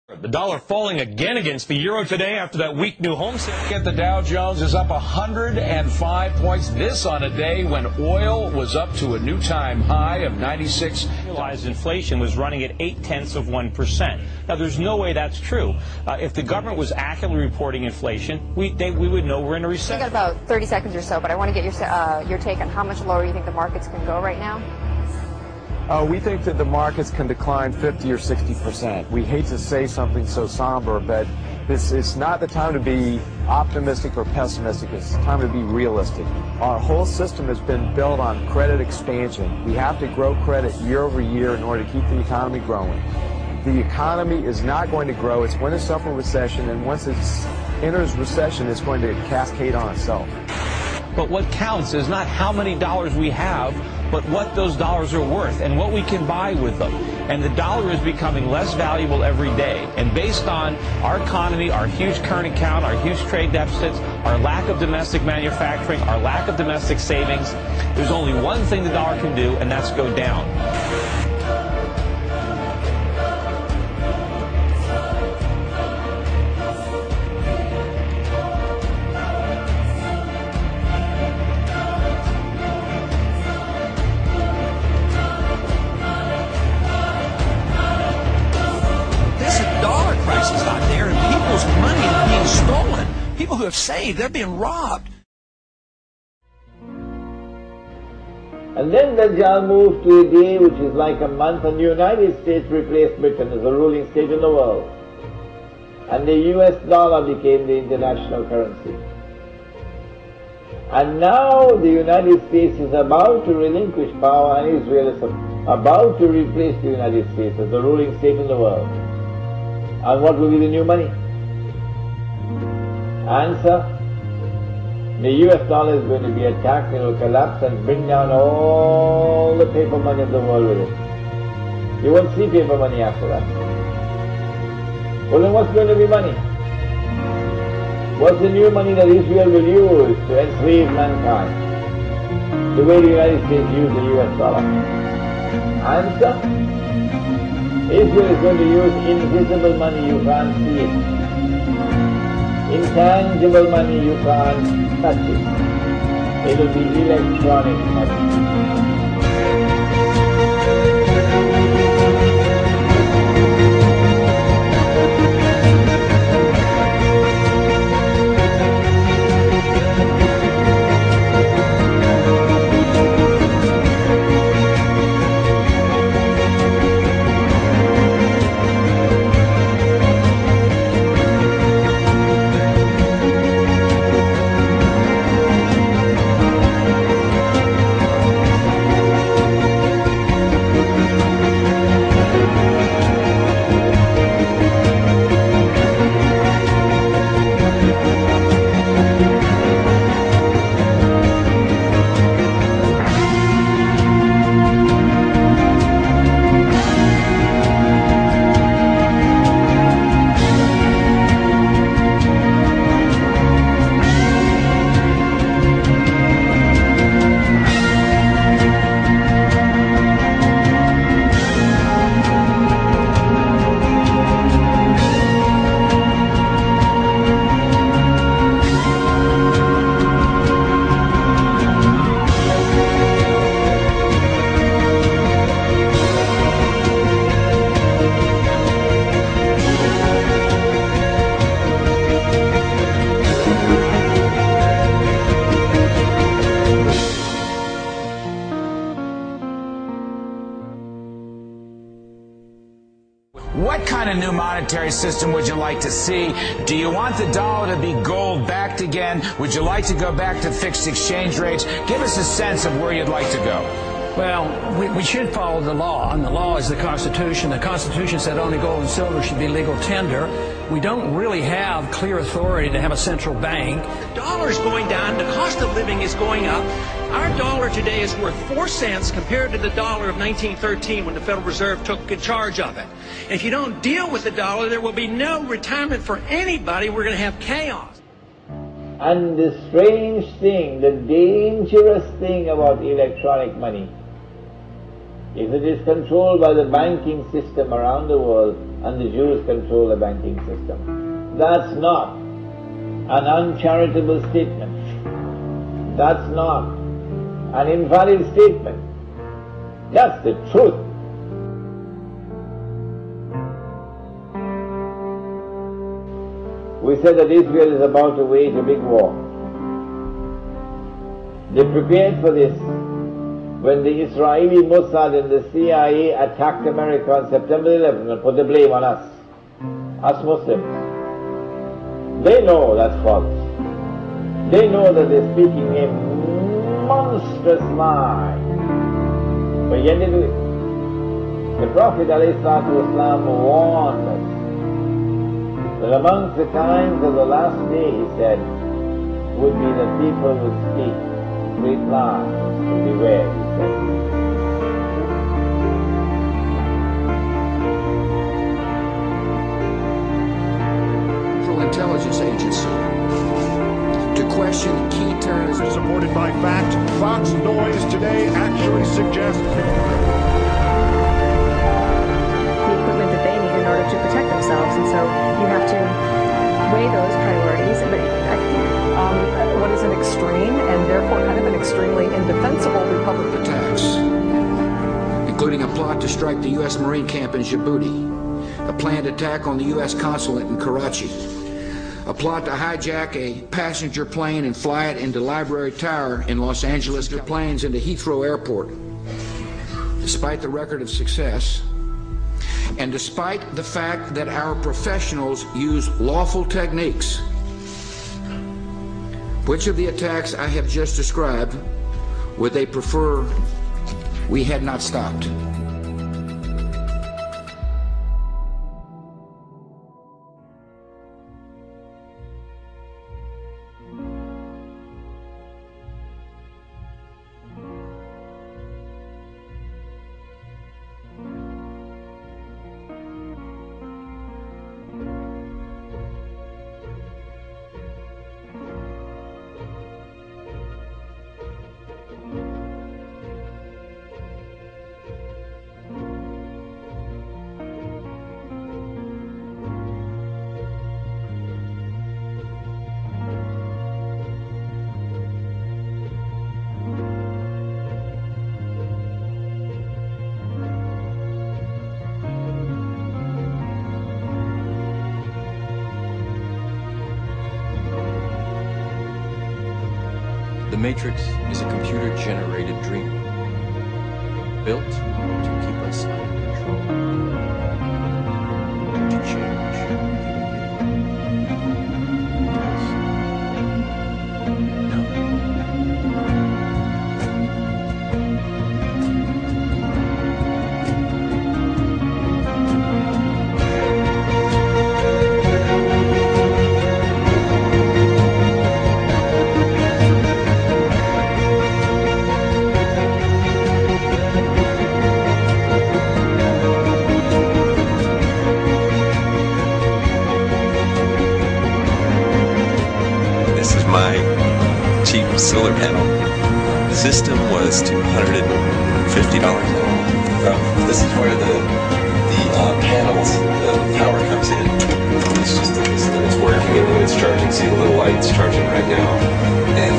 The dollar falling again against the euro today after that weak new home sale. The Dow Jones is up 105 points. This on a day when oil was up to a new time high of 96. Realized inflation was running at 0.8%. Now, there's no way that's true. If the government was accurately reporting inflation, we would know we're in a recession. I got about 30 seconds or so, but I want to get your take on how much lower you think the markets can go right now. We think that the markets can decline 50 or 60%. We hate to say something so somber, but it's not the time to be optimistic or pessimistic. It's the time to be realistic. Our whole system has been built on credit expansion. We have to grow credit year over year in order to keep the economy growing. The economy is not going to grow. It's going to suffer recession, and once it enters recession, it's going to cascade on itself. But what counts is not how many dollars we have, but what those dollars are worth and what we can buy with them. And the dollar is becoming less valuable every day. And based on our economy, our huge current account, our huge trade deficits, our lack of domestic manufacturing, our lack of domestic savings, there's only one thing the dollar can do, and that's go down. People who have saved, they're being robbed. And then Dajjal moved to a day which is like a month, and the United States replaced Britain as the ruling state in the world. And the US dollar became the international currency. And now the United States is about to relinquish power, and Israel is about to replace the United States as the ruling state in the world. And what will be the new money? Answer: the US dollar is going to be attacked, it will collapse and bring down all the paper money of the world with it. You won't see paper money after that. Well, then what's going to be money? What's the new money that Israel will use to enslave mankind? The way the United States used the US dollar. Answer: Israel is going to use invisible money, you can't see it. Intangible money, you can't touch it. It will be electronic money. What kind of new monetary system would you like to see? Do you want the dollar to be gold backed again? Would you like to go back to fixed exchange rates? Give us a sense of where you'd like to go. Well, we should follow the law, and the law is the Constitution. The Constitution said only gold and silver should be legal tender. We don't really have clear authority to have a central bank. The dollar is going down, the cost of living is going up. Our dollar today is worth 4 cents compared to the dollar of 1913 when the Federal Reserve took charge of it. And if you don't deal with the dollar, there will be no retirement for anybody. We're going to have chaos. And the strange thing, the dangerous thing about electronic money is it is controlled by the banking system around the world, and the Jews control the banking system. That's not an uncharitable statement. That's not an invalid statement. That's the truth. We said that Israel is about to wage a big war. They prepared for this when the Israeli Mossad and the CIA attacked America on September 11th and put the blame on us Muslims. They know that's false. They know that they're speaking a monstrous lie. But yet they do it. The Prophet ﷺ warned us that amongst the times of the last day, he said, would be that people would speak great lies. So beware, he said. Intelligence agency to question key terms. Supported by fact, Fox Noise today actually suggests the equipment that they need in order to protect themselves, and so you have to weigh those priorities. But I think what is an extreme and therefore kind of an extremely indefensible Republican attacks, including a plot to strike the U.S. Marine camp in Djibouti, a planned attack on the U.S. consulate in Karachi, a plot to hijack a passenger plane and fly it into Library Tower in Los Angeles, their planes into Heathrow Airport. Despite the record of success, and despite the fact that our professionals use lawful techniques, which of the attacks I have just described would they prefer we had not stopped? The Matrix is a computer-generated dream, built to keep us under control, to change my cheap solar panel. The system was $250. This is where the panels, the power comes in. It's just it's working and it's charging. See the little lights charging right now. And